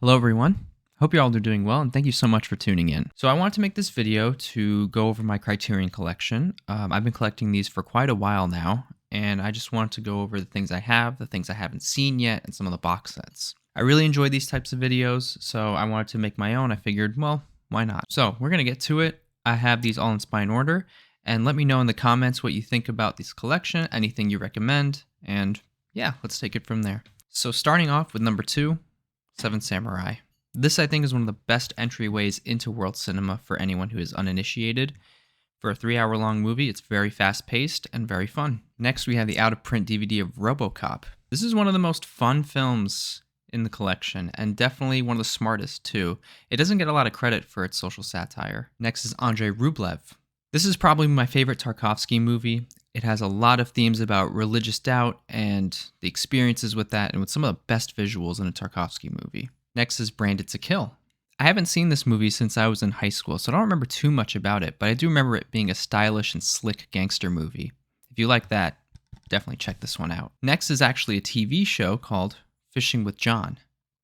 Hello everyone. Hope you all are doing well and thank you so much for tuning in. So I wanted to make this video to go over my Criterion collection. I've been collecting these for quite a while now, and I just wanted to go over the things I have, the things I haven't seen yet, and some of the box sets. I really enjoy these types of videos, so I wanted to make my own. I figured, well, why not? So we're going to get to it. I have these all in spine order, and let me know in the comments what you think about this collection, anything you recommend, and yeah, let's take it from there. So starting off with number 2, Seven Samurai. This, I think, is one of the best entryways into world cinema for anyone who is uninitiated. For a 3-hour-long movie, it's very fast-paced and very fun. Next, we have the out-of-print DVD of RoboCop. This is one of the most fun films in the collection, and definitely one of the smartest, too. It doesn't get a lot of credit for its social satire. Next is Andrei Rublev. This is probably my favorite Tarkovsky movie. It has a lot of themes about religious doubt and the experiences with that, and with some of the best visuals in a Tarkovsky movie. Next is Branded to Kill. I haven't seen this movie since I was in high school, so I don't remember too much about it, but I do remember it being a stylish and slick gangster movie. If you like that, definitely check this one out. Next is actually a TV show called Fishing with John.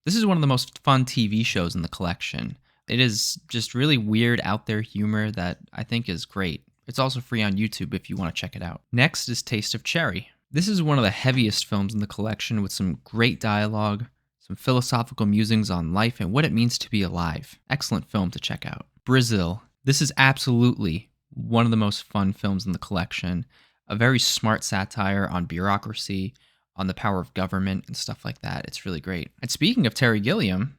This is one of the most fun TV shows in the collection. It is just really weird, out there humor that I think is great. It's also free on YouTube if you want to check it out. Next is Taste of Cherry. This is one of the heaviest films in the collection with some great dialogue, some philosophical musings on life and what it means to be alive. Excellent film to check out. Brazil. This is absolutely one of the most fun films in the collection. A very smart satire on bureaucracy, on the power of government and stuff like that. It's really great. And speaking of Terry Gilliam,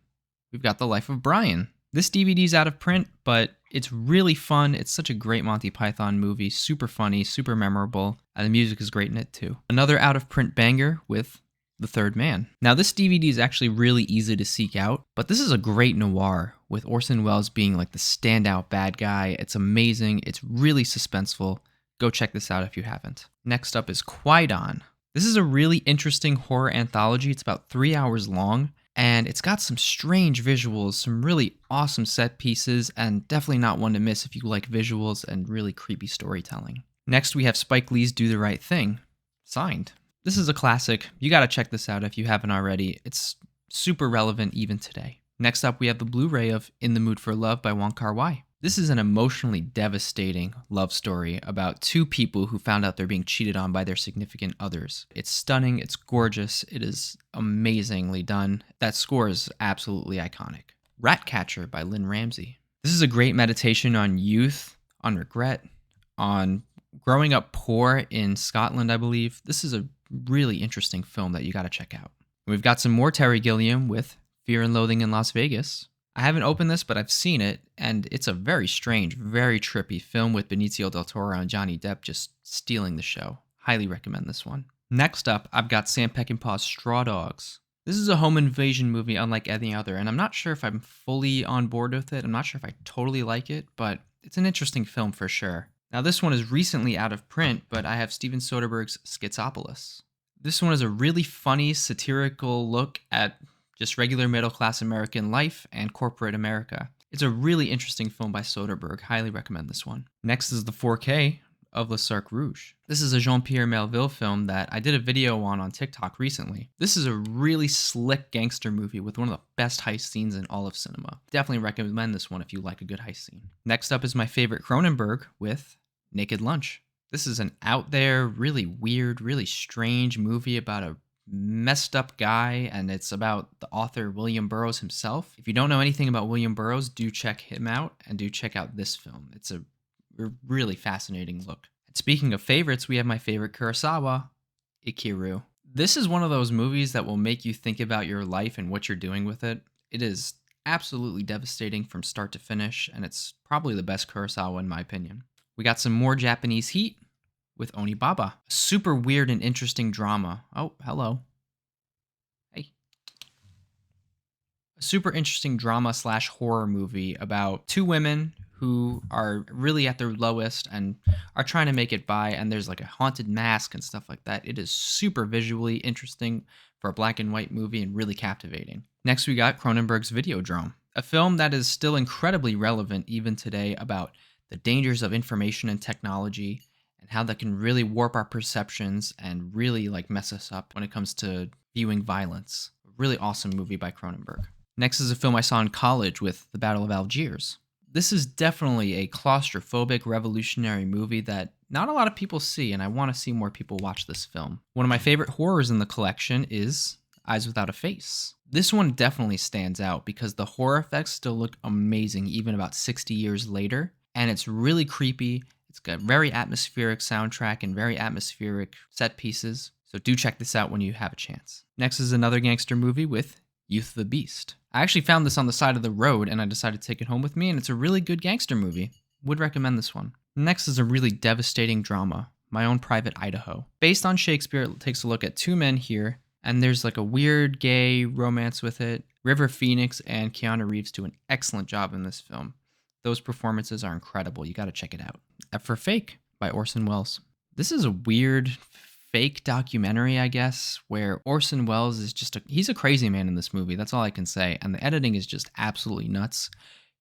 we've got The Life of Brian. This DVD's out of print, but it's really fun. It's such a great Monty Python movie. Super funny, super memorable, and the music is great in it too. Another out-of-print banger with The Third Man. Now, this DVD is actually really easy to seek out, but this is a great noir, with Orson Welles being like the standout bad guy. It's amazing. It's really suspenseful. Go check this out if you haven't. Next up is Qui-Gon. This is a really interesting horror anthology. It's about 3 hours long, and it's got some strange visuals, some really awesome set pieces, and definitely not one to miss if you like visuals and really creepy storytelling. Next, we have Spike Lee's Do the Right Thing, signed. This is a classic. You gotta check this out if you haven't already. It's super relevant even today. Next up, we have the Blu-ray of In the Mood for Love by Wong Kar-wai. This is an emotionally devastating love story about two people who found out they're being cheated on by their significant others. It's stunning, it's gorgeous, it is amazingly done. That score is absolutely iconic. Ratcatcher by Lynn Ramsey. This is a great meditation on youth, on regret, on growing up poor in Scotland, I believe. This is a really interesting film that you gotta check out. We've got some more Terry Gilliam with Fear and Loathing in Las Vegas. I haven't opened this, but I've seen it, and it's a very strange, very trippy film with Benicio del Toro and Johnny Depp just stealing the show. Highly recommend this one. Next up, I've got Sam Peckinpah's Straw Dogs. This is a home invasion movie unlike any other, and I'm not sure if I'm fully on board with it. I'm not sure if I totally like it, but it's an interesting film for sure. Now, this one is recently out of print, but I have Steven Soderbergh's Schizopolis. This one is a really funny, satirical look at just regular middle-class American life and corporate America. It's a really interesting film by Soderbergh. Highly recommend this one. Next is the 4K of Le Cercle Rouge. This is a Jean-Pierre Melville film that I did a video on TikTok recently. This is a really slick gangster movie with one of the best heist scenes in all of cinema. Definitely recommend this one if you like a good heist scene. Next up is my favorite Cronenberg with Naked Lunch. This is an out there, really weird, really strange movie about a messed up guy, and it's about the author William Burroughs himself. If you don't know anything about William Burroughs, do check him out and do check out this film. It's a really fascinating look. And speaking of favorites, we have my favorite Kurosawa, Ikiru. This is one of those movies that will make you think about your life and what you're doing with it. It is absolutely devastating from start to finish, and it's probably the best Kurosawa in my opinion. We got some more Japanese heat with Onibaba. A super weird and interesting drama. Oh, hello. Hey. A super interesting drama / horror movie about two women who are really at their lowest and are trying to make it by, and there's like a haunted mask and stuff like that. It is super visually interesting for a black and white movie and really captivating. Next, we got Cronenberg's Videodrome, a film that is still incredibly relevant even today about the dangers of information and technology and how that can really warp our perceptions and really like mess us up when it comes to viewing violence. A really awesome movie by Cronenberg. Next is a film I saw in college with The Battle of Algiers. This is definitely a claustrophobic revolutionary movie that not a lot of people see, and I want to see more people watch this film. One of my favorite horrors in the collection is Eyes Without a Face. This one definitely stands out because the horror effects still look amazing even about 60 years later, and it's really creepy. It's got very atmospheric soundtrack and very atmospheric set pieces, so do check this out when you have a chance. Next is another gangster movie with Youth of the Beast. I actually found this on the side of the road and I decided to take it home with me, and it's a really good gangster movie. Would recommend this one. Next is a really devastating drama, My Own Private Idaho. Based on Shakespeare, it takes a look at two men here, and there's like a weird gay romance with it. River Phoenix and Keanu Reeves do an excellent job in this film. Those performances are incredible. You gotta check it out. F for Fake by Orson Welles. This is a weird fake documentary, I guess, where Orson Welles is he's a crazy man in this movie. That's all I can say. And the editing is just absolutely nuts.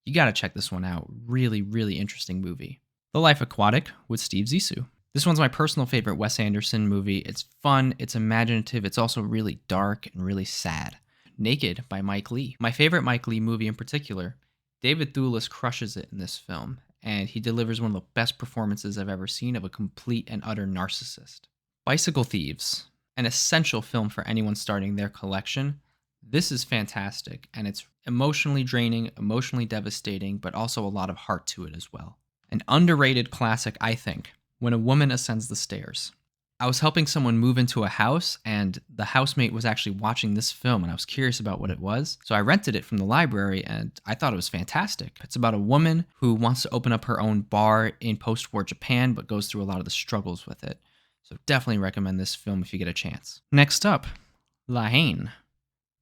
You got to check this one out. Really, really interesting movie. The Life Aquatic with Steve Zissou. This one's my personal favorite Wes Anderson movie. It's fun, it's imaginative, it's also really dark and really sad. Naked by Mike Leigh. My favorite Mike Leigh movie in particular. David Thewlis crushes it in this film, and he delivers one of the best performances I've ever seen of a complete and utter narcissist. Bicycle Thieves, an essential film for anyone starting their collection. This is fantastic, and it's emotionally draining, emotionally devastating, but also a lot of heart to it as well. An underrated classic, I think, When a Woman Ascends the Stairs. I was helping someone move into a house, and the housemate was actually watching this film, and I was curious about what it was. So I rented it from the library, and I thought it was fantastic. It's about a woman who wants to open up her own bar in post-war Japan, but goes through a lot of the struggles with it. So definitely recommend this film if you get a chance. Next up, La Haine.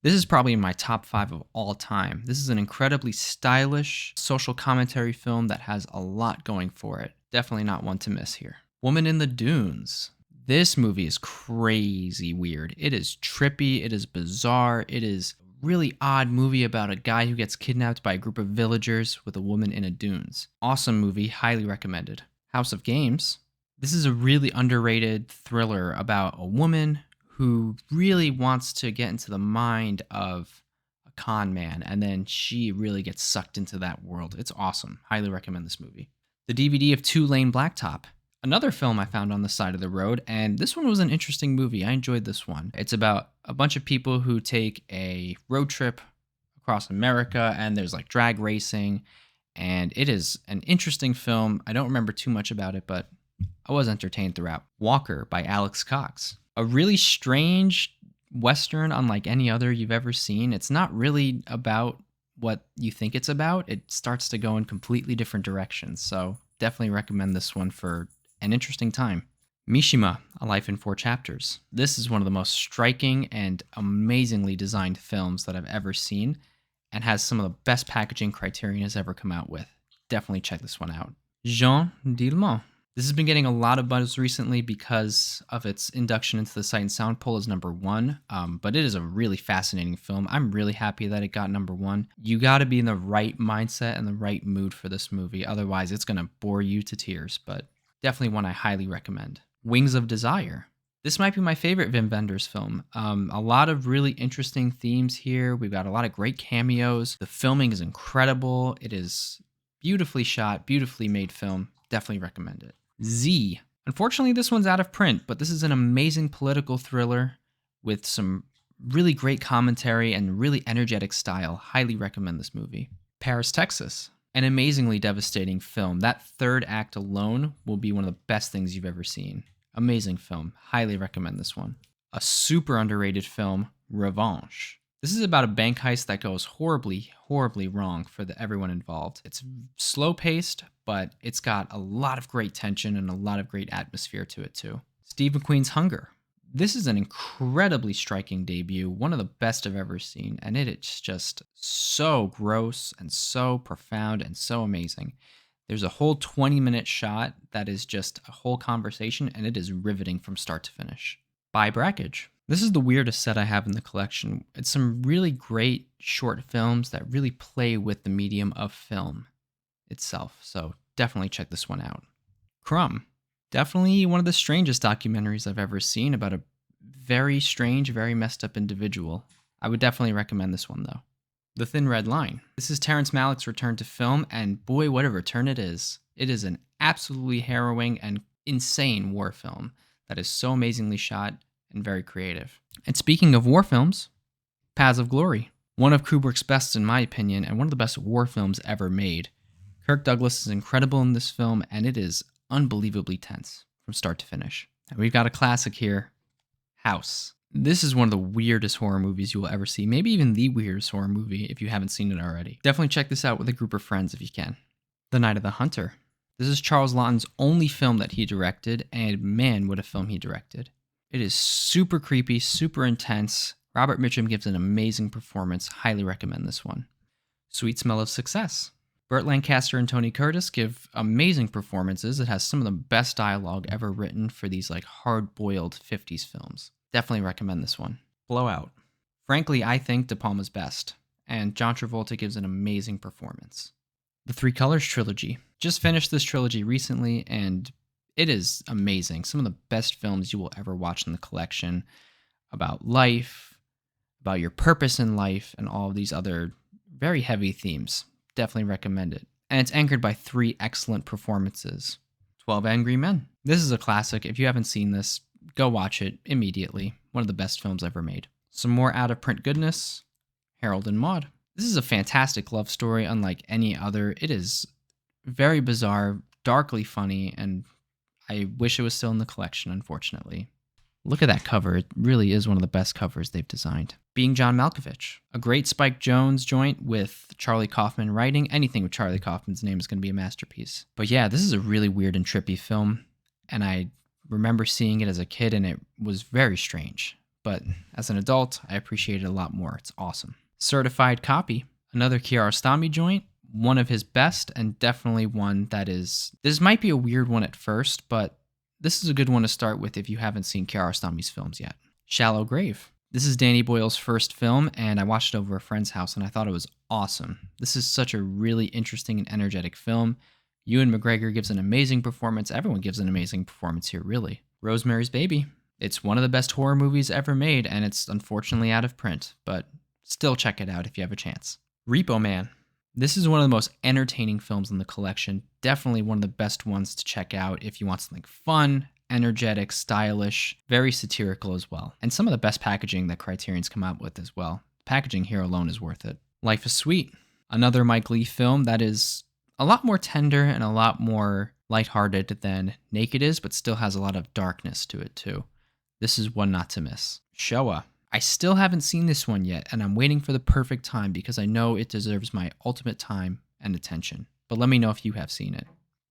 This is probably in my top 5 of all time. This is an incredibly stylish social commentary film that has a lot going for it. Definitely not one to miss here. Woman in the Dunes. This movie is crazy weird. It is trippy, it is bizarre, it is a really odd movie about a guy who gets kidnapped by a group of villagers with a woman in a dunes. Awesome movie, highly recommended. House of Games. This is a really underrated thriller about a woman who really wants to get into the mind of a con man, and then she really gets sucked into that world. It's awesome. Highly recommend this movie. The DVD of Two Lane Blacktop. Another film I found on the side of the road, and this one was an interesting movie. I enjoyed this one. It's about a bunch of people who take a road trip across America, and there's like drag racing, and it is an interesting film. I don't remember too much about it, but I was entertained throughout. Walker by Alex Cox. A really strange Western unlike any other you've ever seen. It's not really about what you think it's about. It starts to go in completely different directions. So definitely recommend this one for an interesting time. Mishima, A Life in 4 Chapters. This is one of the most striking and amazingly designed films that I've ever seen, and has some of the best packaging Criterion has ever come out with. Definitely check this one out. Jean Dielmans. This has been getting a lot of buzz recently because of its induction into the Sight and Sound poll as number 1, but it is a really fascinating film. I'm really happy that it got number 1. You got to be in the right mindset and the right mood for this movie, otherwise it's going to bore you to tears, but definitely one I highly recommend. Wings of Desire. This might be my favorite Wim Wenders film. A lot of really interesting themes here. We've got a lot of great cameos. The filming is incredible. It is beautifully shot, beautifully made film. Definitely recommend it. Z. Unfortunately, this one's out of print, but this is an amazing political thriller with some really great commentary and really energetic style. Highly recommend this movie. Paris, Texas. An amazingly devastating film. That third act alone will be one of the best things you've ever seen. Amazing film. Highly recommend this one. A super underrated film, Revanche. This is about a bank heist that goes horribly, horribly wrong for everyone involved. It's slow-paced, but it's got a lot of great tension and a lot of great atmosphere to it too. Steve McQueen's Hunger. This is an incredibly striking debut, one of the best I've ever seen, and it's just so gross and so profound and so amazing. There's a whole 20-minute shot that is just a whole conversation, and it is riveting from start to finish. By Brackage. This is the weirdest set I have in the collection. It's some really great short films that really play with the medium of film itself, so definitely check this one out. Crumb. Definitely one of the strangest documentaries I've ever seen about a very strange, very messed up individual. I would definitely recommend this one though. The Thin Red Line. This is Terrence Malick's return to film, and boy, what a return it is. It is an absolutely harrowing and insane war film that is so amazingly shot and very creative. And speaking of war films, Paths of Glory. One of Kubrick's best in my opinion, and one of the best war films ever made. Kirk Douglas is incredible in this film, and it is unbelievably tense from start to finish. And we've got a classic here, House. This is one of the weirdest horror movies you will ever see. Maybe even the weirdest horror movie if you haven't seen it already. Definitely check this out with a group of friends if you can. The Night of the Hunter. This is Charles Laughton's only film that he directed, and man, what a film he directed. It is super creepy, super intense. Robert Mitchum gives an amazing performance. Highly recommend this one. Sweet Smell of Success. Burt Lancaster and Tony Curtis give amazing performances. It has some of the best dialogue ever written for these like hard-boiled 50s films. Definitely recommend this one. Blowout. Frankly, I think De Palma's best, and John Travolta gives an amazing performance. The Three Colors trilogy. Just finished this trilogy recently, and it is amazing. Some of the best films you will ever watch in the collection about life, about your purpose in life, and all of these other very heavy themes. Definitely recommend it. And it's anchored by 3 excellent performances. 12 Angry Men. This is a classic. If you haven't seen this, go watch it immediately. One of the best films ever made. Some more out-of-print goodness. Harold and Maude. This is a fantastic love story unlike any other. It is very bizarre, darkly funny, and I wish it was still in the collection, unfortunately. Look at that cover. It really is one of the best covers they've designed. Being John Malkovich. A great Spike Jonze joint with Charlie Kaufman writing. Anything with Charlie Kaufman's name is going to be a masterpiece. But yeah, this is a really weird and trippy film, and I remember seeing it as a kid, and it was very strange. But as an adult, I appreciate it a lot more. It's awesome. Certified Copy. Another Kiarostami joint. One of his best, and definitely one that is... This might be a weird one at first, but this is a good one to start with if you haven't seen Kiarostami's films yet. Shallow Grave. This is Danny Boyle's first film, and I watched it over a friend's house, and I thought it was awesome. This is such a really interesting and energetic film. Ewan McGregor gives an amazing performance. Everyone gives an amazing performance here, really. Rosemary's Baby. It's one of the best horror movies ever made, and it's unfortunately out of print, but still check it out if you have a chance. Repo Man. This is one of the most entertaining films in the collection. Definitely one of the best ones to check out if you want something fun, energetic, stylish, very satirical as well. And some of the best packaging that Criterion's come out with as well. Packaging here alone is worth it. Life is Sweet. Another Mike Leigh film that is a lot more tender and a lot more lighthearted than Naked is, but still has a lot of darkness to it too. This is one not to miss. Showa. I still haven't seen this one yet, and I'm waiting for the perfect time because I know it deserves my ultimate time and attention. But let me know if you have seen it.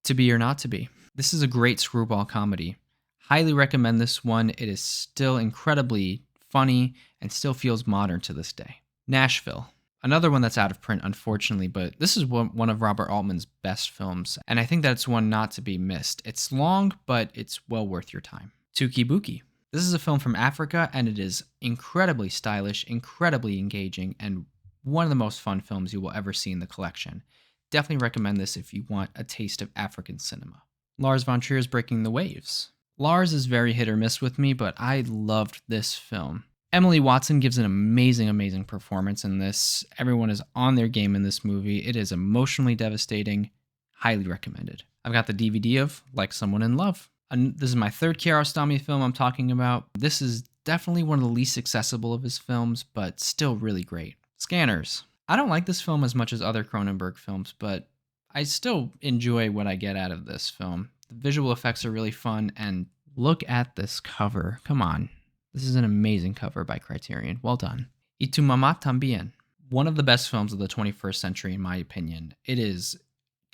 To Be or Not to Be. This is a great screwball comedy. Highly recommend this one. It is still incredibly funny and still feels modern to this day. Nashville. Another one that's out of print, unfortunately, but this is one of Robert Altman's best films, and I think that's one not to be missed. It's long, but it's well worth your time. Tuki Buki. This is a film from Africa, and it is incredibly stylish, incredibly engaging, and one of the most fun films you will ever see in the collection. Definitely recommend this if you want a taste of African cinema. Lars von Trier's Breaking the Waves. Lars is very hit or miss with me, but I loved this film. Emily Watson gives an amazing, amazing performance in this. Everyone is on their game in this movie. It is emotionally devastating. Highly recommended. I've got the DVD of Like Someone in Love. This is my third Kiarostami film I'm talking about. This is definitely one of the least accessible of his films, but still really great. Scanners. I don't like this film as much as other Cronenberg films, but I still enjoy what I get out of this film. The visual effects are really fun, and look at this cover. Come on. This is an amazing cover by Criterion. Well done. Y tu mamá también. One of the best films of the 21st century, in my opinion. It is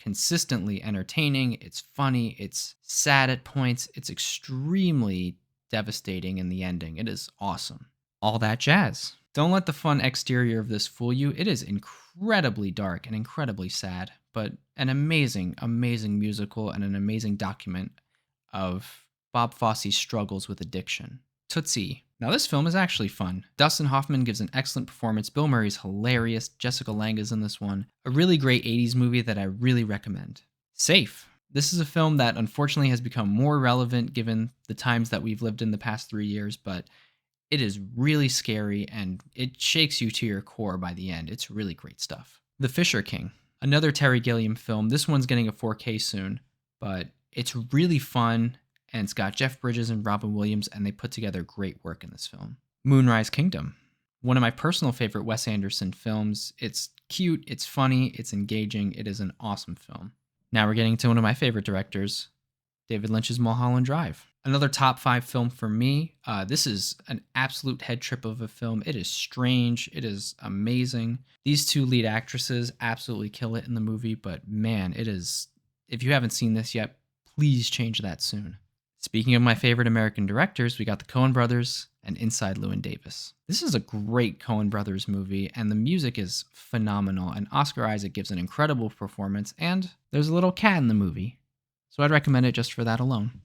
consistently entertaining, it's funny, it's sad at points, it's extremely devastating in the ending. It is awesome. All That Jazz. Don't let the fun exterior of this fool you. It is incredibly dark and incredibly sad, but an amazing, amazing musical and an amazing document of Bob Fosse's struggles with addiction. Tootsie. Now this film is actually fun. Dustin Hoffman gives an excellent performance. Bill Murray's hilarious. Jessica Lange is in this one. A really great 80s movie that I really recommend. Safe. This is a film that unfortunately has become more relevant given the times that we've lived in the past 3 years, but It is really scary and it shakes you to your core by the end. It's really great stuff. The Fisher King, another Terry Gilliam film. This one's getting a 4K soon, but it's really fun and it's got Jeff Bridges and Robin Williams, and they put together great work in this film. Moonrise Kingdom, one of my personal favorite Wes Anderson films. It's cute, it's funny, it's engaging, it is an awesome film. Now we're getting to one of my favorite directors, David Lynch's Mulholland Drive. Another top 5 film for me. This is an absolute head trip of a film. It is strange. It is amazing. These two lead actresses absolutely kill it in the movie, but man, it is. If you haven't seen this yet, please change that soon. Speaking of my favorite American directors, we got the Coen brothers and Inside Llewyn Davis. This is a great Coen brothers movie, and the music is phenomenal, and Oscar Isaac gives an incredible performance, and there's a little cat in the movie. So I'd recommend it just for that alone.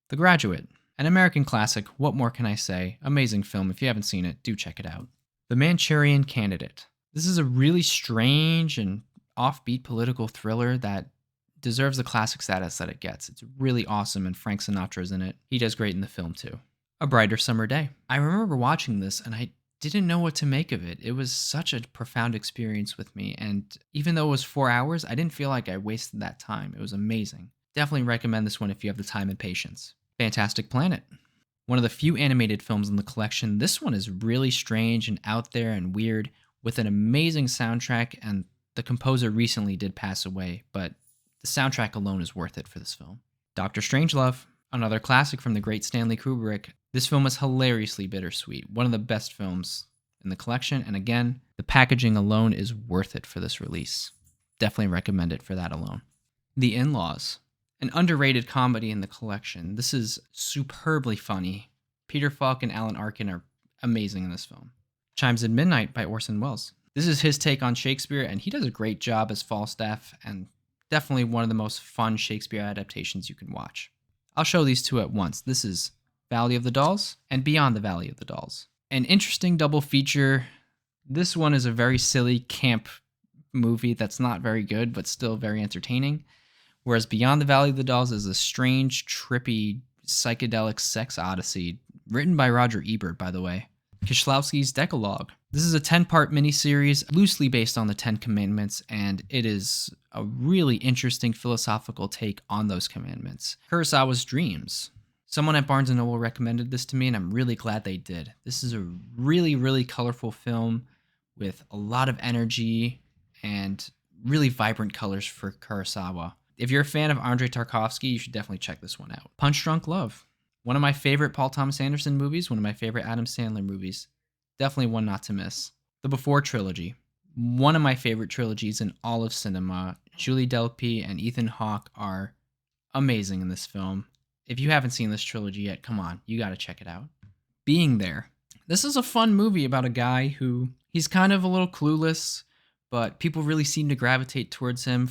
The Graduate, an American classic. What more can I say? Amazing film. If you haven't seen it, do check it out. The Manchurian Candidate. This is a really strange and offbeat political thriller that deserves the classic status that it gets. It's really awesome, and Frank Sinatra's in it. He does great in the film too. A Brighter Summer Day. I remember watching this and I didn't know what to make of it. It was such a profound experience with me, and even though it was 4 hours, I didn't feel like I wasted that time. It was amazing. Definitely recommend this one if you have the time and patience. Fantastic Planet. One of the few animated films in the collection. This one is really strange and out there and weird with an amazing soundtrack, and the composer recently did pass away, but the soundtrack alone is worth it for this film. Dr. Strangelove, another classic from the great Stanley Kubrick. This film is hilariously bittersweet. One of the best films in the collection, and again, the packaging alone is worth it for this release. Definitely recommend it for that alone. The In-Laws. An underrated comedy in the collection. This is superbly funny. Peter Falk and Alan Arkin are amazing in this film. Chimes in Midnight by Orson Welles. This is his take on Shakespeare, and he does a great job as Falstaff, and definitely one of the most fun Shakespeare adaptations you can watch. I'll show these two at once. This is Valley of the Dolls and Beyond the Valley of the Dolls. An interesting double feature. This one is a very silly camp movie that's not very good, but still very entertaining. Whereas Beyond the Valley of the Dolls is a strange, trippy, psychedelic sex odyssey, written by Roger Ebert, by the way. Kieślowski's Decalogue. This is a 10-part miniseries loosely based on the 10 Commandments, and it is a really interesting philosophical take on those commandments. Kurosawa's Dreams. Someone at Barnes & Noble recommended this to me, and I'm really glad they did. This is a really, really colorful film with a lot of energy and really vibrant colors for Kurosawa. If you're a fan of Andrei Tarkovsky, you should definitely check this one out. Punch Drunk Love. One of my favorite Paul Thomas Anderson movies, one of my favorite Adam Sandler movies. Definitely one not to miss. The Before Trilogy. One of my favorite trilogies in all of cinema. Julie Delpy and Ethan Hawke are amazing in this film. If you haven't seen this trilogy yet, come on, you gotta check it out. Being There. This is a fun movie about a guy who, he's kind of a little clueless, but people really seem to gravitate towards him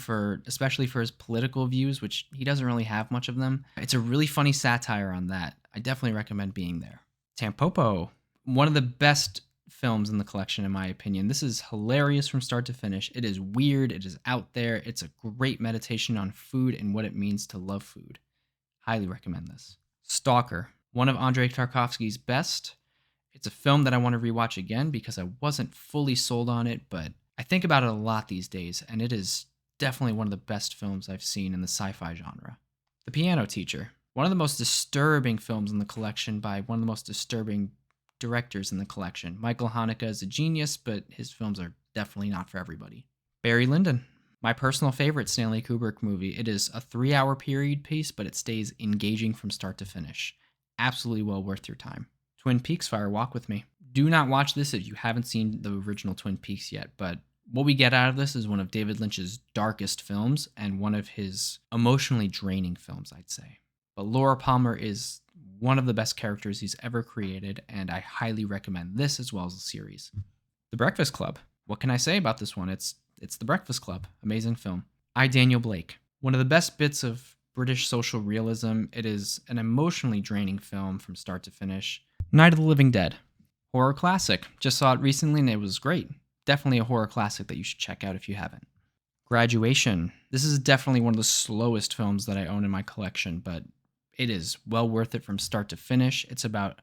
especially for his political views, which he doesn't really have much of them. It's a really funny satire on that. I definitely recommend Being There. Tampopo, one of the best films in the collection, in my opinion. This is hilarious from start to finish. It is weird. It is out there. It's a great meditation on food and what it means to love food. Highly recommend this. Stalker, one of Andrei Tarkovsky's best. It's a film that I want to rewatch again because I wasn't fully sold on it, but I think about it a lot these days, and it is definitely one of the best films I've seen in the sci-fi genre. The Piano Teacher, one of the most disturbing films in the collection by one of the most disturbing directors in the collection. Michael Haneke is a genius, but his films are definitely not for everybody. Barry Lyndon, my personal favorite Stanley Kubrick movie. It is a 3-hour period piece, but it stays engaging from start to finish. Absolutely well worth your time. Twin Peaks Fire Walk with Me. Do not watch this if you haven't seen the original Twin Peaks yet, but what we get out of this is one of David Lynch's darkest films and one of his emotionally draining films, I'd say. But Laura Palmer is one of the best characters he's ever created, and I highly recommend this as well as the series. The Breakfast Club. What can I say about this one? It's The Breakfast Club. Amazing film. I, Daniel Blake. One of the best bits of British social realism. It is an emotionally draining film from start to finish. Night of the Living Dead. Horror classic. Just saw it recently and it was great. Definitely a horror classic that you should check out if you haven't. Graduation. This is definitely one of the slowest films that I own in my collection, but it is well worth it from start to finish. It's about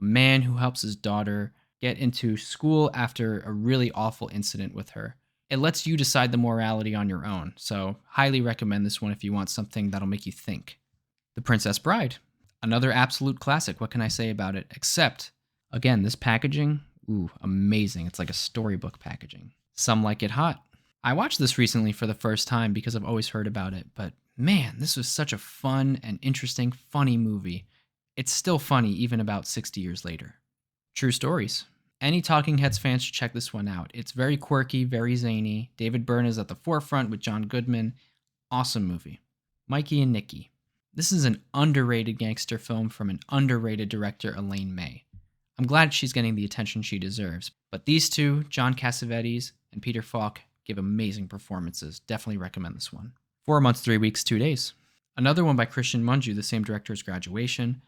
a man who helps his daughter get into school after a really awful incident with her. It lets you decide the morality on your own, so highly recommend this one if you want something that'll make you think. The Princess Bride, another absolute classic. What can I say about it? Except, again, this packaging, ooh, amazing. It's like a storybook packaging. Some like it hot. I watched this recently for the first time because I've always heard about it, but man, this was such a fun and interesting, funny movie. It's still funny even about 60 years later. True Stories. Any Talking Heads fans should check this one out. It's very quirky, very zany. David Byrne is at the forefront with John Goodman. Awesome movie. Mikey and Nicky. This is an underrated gangster film from an underrated director, Elaine May. I'm glad she's getting the attention she deserves, but these two, John Cassavetes and Peter Falk, give amazing performances. Definitely recommend this one. 4 months, 3 weeks, 2 days. Another one by Christian Mungiu, the same director as Graduation.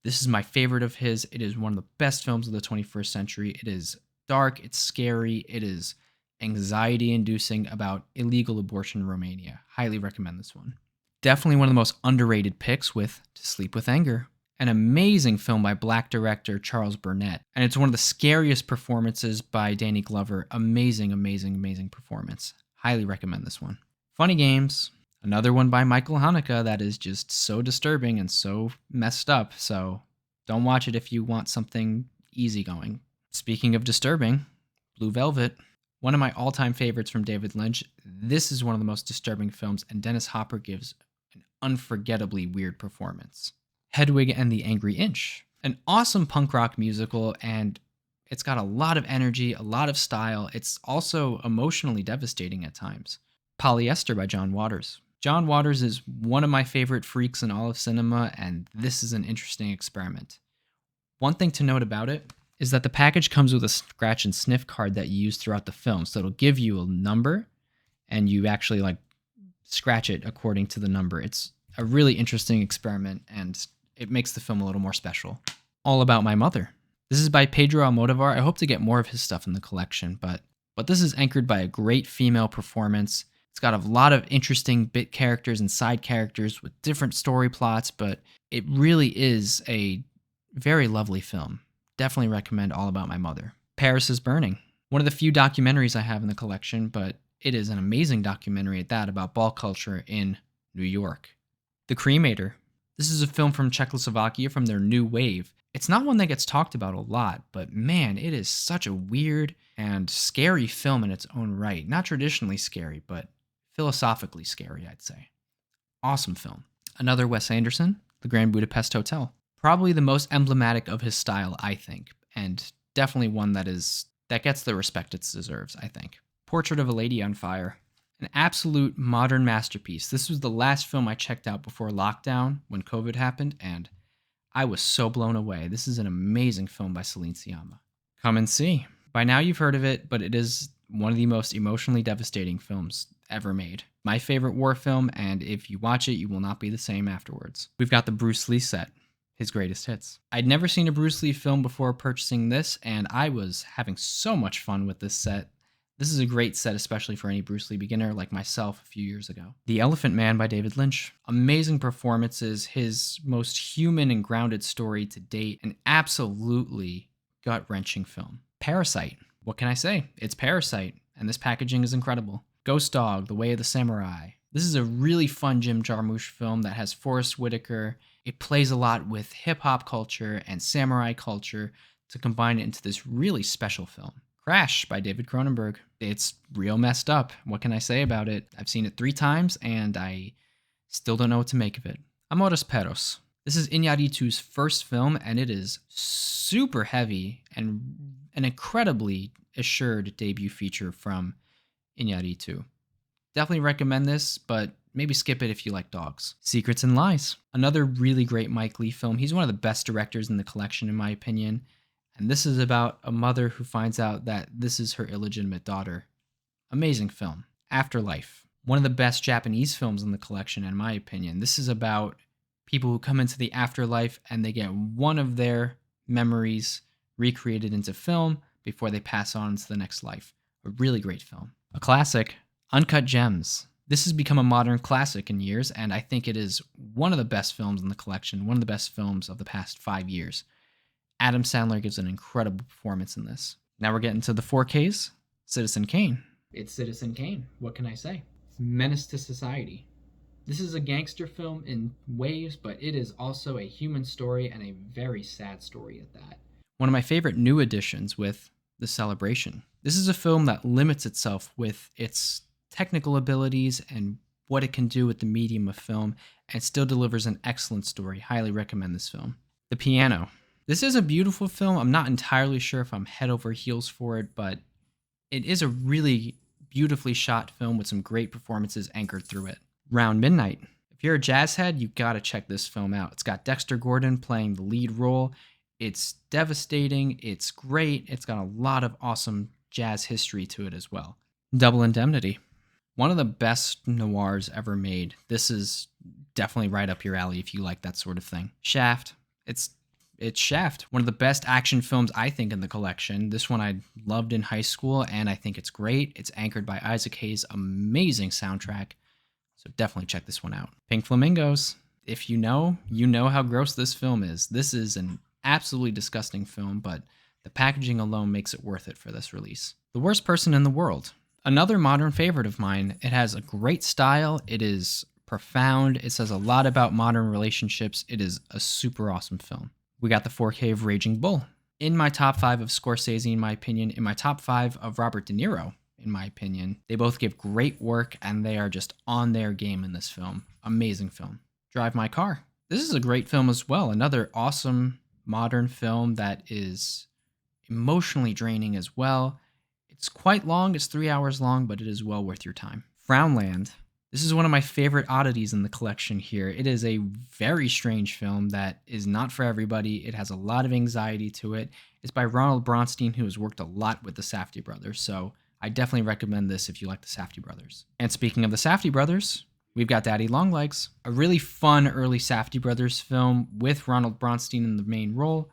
This is my favorite of his. It is one of the best films of the 21st century. It is dark, it's scary, it is anxiety-inducing about illegal abortion in Romania. Highly recommend this one. Definitely one of the most underrated picks with To Sleep with Anger. An amazing film by Black director Charles Burnett. And it's one of the scariest performances by Danny Glover. Amazing, amazing, amazing performance. Highly recommend this one. Funny Games. Another one by Michael Haneke that is just so disturbing and so messed up. So don't watch it if you want something easygoing. Speaking of disturbing, Blue Velvet. One of my all-time favorites from David Lynch. This is one of the most disturbing films, and Dennis Hopper gives an unforgettably weird performance. Hedwig and the Angry Inch. An awesome punk rock musical, and it's got a lot of energy, a lot of style. It's also emotionally devastating at times. Polyester by John Waters. John Waters is one of my favorite freaks in all of cinema, and this is an interesting experiment. One thing to note about it is that the package comes with a scratch and sniff card that you use throughout the film. So it'll give you a number, and you actually scratch it according to the number. It's a really interesting experiment, and it makes the film a little more special. All About My Mother. This is by Pedro Almodovar. I hope to get more of his stuff in the collection, but this is anchored by a great female performance. It's got a lot of interesting bit characters and side characters with different story plots, but it really is a very lovely film. Definitely recommend All About My Mother. Paris is Burning. One of the few documentaries I have in the collection, but it is an amazing documentary at that about ball culture in New York. The Cremator. This is a film from Czechoslovakia from their new wave. It's not one that gets talked about a lot, but man, it is such a weird and scary film in its own right. Not traditionally scary, but philosophically scary, I'd say. Awesome film. Another Wes Anderson, The Grand Budapest Hotel. Probably the most emblematic of his style, I think, and definitely one that gets the respect it deserves, I think. Portrait of a Lady on Fire. An absolute modern masterpiece. This was the last film I checked out before lockdown when COVID happened, and I was so blown away. This is an amazing film by Celine Sciamma. Come and See. By now you've heard of it, but it is one of the most emotionally devastating films ever made. My favorite war film, and if you watch it, you will not be the same afterwards. We've got the Bruce Lee set, his greatest hits. I'd never seen a Bruce Lee film before purchasing this, and I was having so much fun with this set. This is a great set, especially for any Bruce Lee beginner like myself a few years ago. The Elephant Man by David Lynch. Amazing performances, his most human and grounded story to date, an absolutely gut-wrenching film. Parasite. What can I say? It's Parasite, and this packaging is incredible. Ghost Dog, The Way of the Samurai. This is a really fun Jim Jarmusch film that has Forrest Whitaker. It plays a lot with hip-hop culture and samurai culture to combine it into this really special film. Crash by David Cronenberg. It's real messed up. What can I say about it? I've seen it 3 times, and I still don't know what to make of it. Amores Perros. This is Iñárritu's first film, and it is super heavy and an incredibly assured debut feature from Iñárritu. Definitely recommend this, but maybe skip it if you like dogs. Secrets and Lies. Another really great Mike Leigh film. He's one of the best directors in the collection, in my opinion. And this is about a mother who finds out that this is her illegitimate daughter. Amazing film. Afterlife. One of the best Japanese films in the collection, in my opinion. This is about people who come into the afterlife and they get one of their memories recreated into film before they pass on to the next life. A really great film. A classic, Uncut Gems. This has become a modern classic in years, and I think it is one of the best films in the collection, one of the best films of the past 5 years. Adam Sandler gives an incredible performance in this. Now we're getting to the 4Ks. Citizen Kane. It's Citizen Kane. What can I say? Menace to Society. This is a gangster film in waves, but it is also a human story and a very sad story at that. One of my favorite new additions with The Celebration. This is a film that limits itself with its technical abilities and what it can do with the medium of film and still delivers an excellent story. Highly recommend this film. The Piano. This is a beautiful film. I'm not entirely sure if I'm head over heels for it, but it is a really beautifully shot film with some great performances anchored through it. Round Midnight. If you're a jazz head, you gotta check this film out. It's got Dexter Gordon playing the lead role. It's devastating. It's great. It's got a lot of awesome jazz history to it as well. Double Indemnity. One of the best noirs ever made. This is definitely right up your alley if you like that sort of thing. Shaft. It's Shaft. One of the best action films, I think, in the collection. This one I loved in high school, and I think it's great. It's anchored by Isaac Hayes' amazing soundtrack. So definitely check this one out. Pink Flamingos. If you know how gross this film is. This is an absolutely disgusting film, but the packaging alone makes it worth it for this release. The Worst Person in the World. Another modern favorite of mine. It has a great style. It is profound. It says a lot about modern relationships. It is a super awesome film. We got the 4K of Raging Bull. In my top 5 of Scorsese, in my opinion, in my top 5 of Robert De Niro, in my opinion. They both give great work, and they are just on their game in this film. Amazing film. Drive My Car. This is a great film as well. Another awesome modern film that is emotionally draining as well. It's quite long. It's 3 hours long, but it is well worth your time. Frownland. This is one of my favorite oddities in the collection here. It is a very strange film that is not for everybody. It has a lot of anxiety to it. It's by Ronald Bronstein, who has worked a lot with the Safdie brothers, so I definitely recommend this if you like the Safdie brothers. And speaking of the Safdie brothers, we've got Daddy Longlegs, a really fun early Safdie brothers film with Ronald Bronstein in the main role.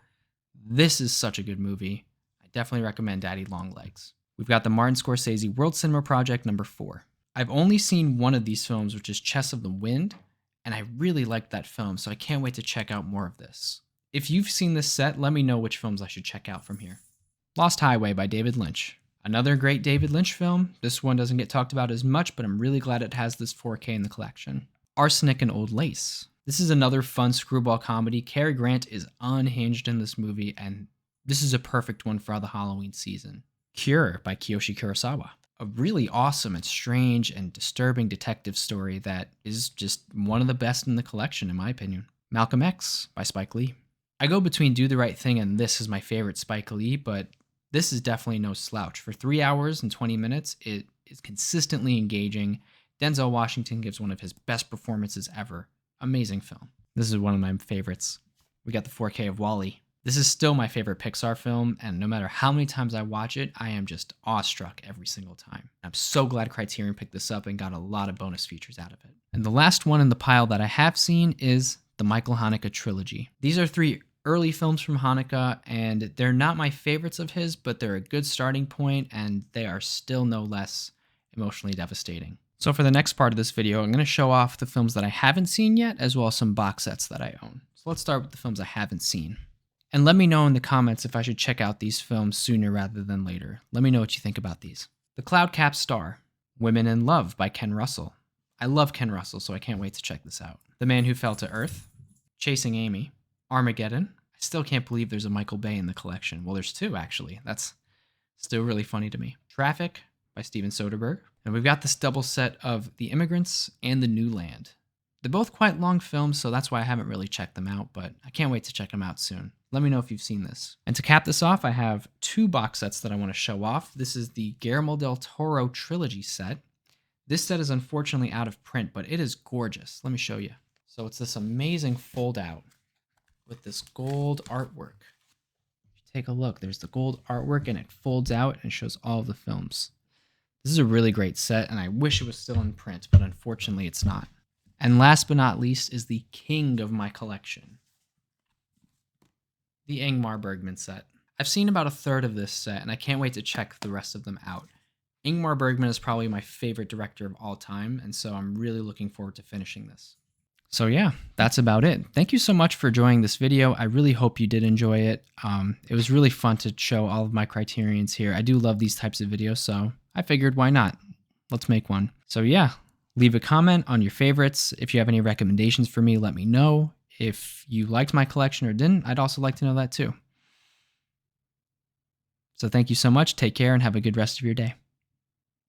This is such a good movie. I definitely recommend Daddy Longlegs. We've got the Martin Scorsese World Cinema Project number 4. I've only seen one of these films, which is Chess of the Wind, and I really liked that film, so I can't wait to check out more of this. If you've seen this set, let me know which films I should check out from here. Lost Highway by David Lynch. Another great David Lynch film. This one doesn't get talked about as much, but I'm really glad it has this 4K in the collection. Arsenic and Old Lace. This is another fun screwball comedy. Cary Grant is unhinged in this movie, and this is a perfect one for the Halloween season. Cure by Kiyoshi Kurosawa. A really awesome and strange and disturbing detective story that is just one of the best in the collection, in my opinion. Malcolm X by Spike Lee. I go between Do the Right Thing and this is my favorite Spike Lee, but this is definitely no slouch. For 3 hours and 20 minutes, it is consistently engaging. Denzel Washington gives one of his best performances ever. Amazing film. This is one of my favorites. We got the 4K of WALL-E. This is still my favorite Pixar film, and no matter how many times I watch it, I am just awestruck every single time. I'm so glad Criterion picked this up and got a lot of bonus features out of it. And the last one in the pile that I have seen is the Michael Haneke trilogy. These are 3 early films from Haneke, and they're not my favorites of his, but they're a good starting point, and they are still no less emotionally devastating. So for the next part of this video, I'm going to show off the films that I haven't seen yet, as well as some box sets that I own. So let's start with the films I haven't seen. And let me know in the comments if I should check out these films sooner rather than later. Let me know what you think about these. The Cloud-Capped Star, Women in Love by Ken Russell. I love Ken Russell, so I can't wait to check this out. The Man Who Fell to Earth, Chasing Amy, Armageddon. I still can't believe there's a Michael Bay in the collection. Well, there's 2 actually. That's still really funny to me. Traffic by Steven Soderbergh. And we've got this double set of The Immigrants and The New Land. They're both quite long films, so that's why I haven't really checked them out, but I can't wait to check them out soon. Let me know if you've seen this. And to cap this off, I have 2 box sets that I want to show off. This is the Guillermo del Toro trilogy set. This set is unfortunately out of print, but it is gorgeous. Let me show you. So it's this amazing fold out with this gold artwork. If you take a look, there's the gold artwork and it folds out and shows all of the films. This is a really great set, and I wish it was still in print, but unfortunately it's not. And last but not least is the king of my collection, the Ingmar Bergman set. I've seen about a third of this set, and I can't wait to check the rest of them out. Ingmar Bergman is probably my favorite director of all time, and so I'm really looking forward to finishing this. So yeah, that's about it. Thank you so much for enjoying this video. I really hope you did enjoy it. It was really fun to show all of my criterions here. I do love these types of videos, so I figured why not? Let's make one. So yeah, leave a comment on your favorites. If you have any recommendations for me, let me know. If you liked my collection or didn't, I'd also like to know that too. So thank you so much. Take care and have a good rest of your day.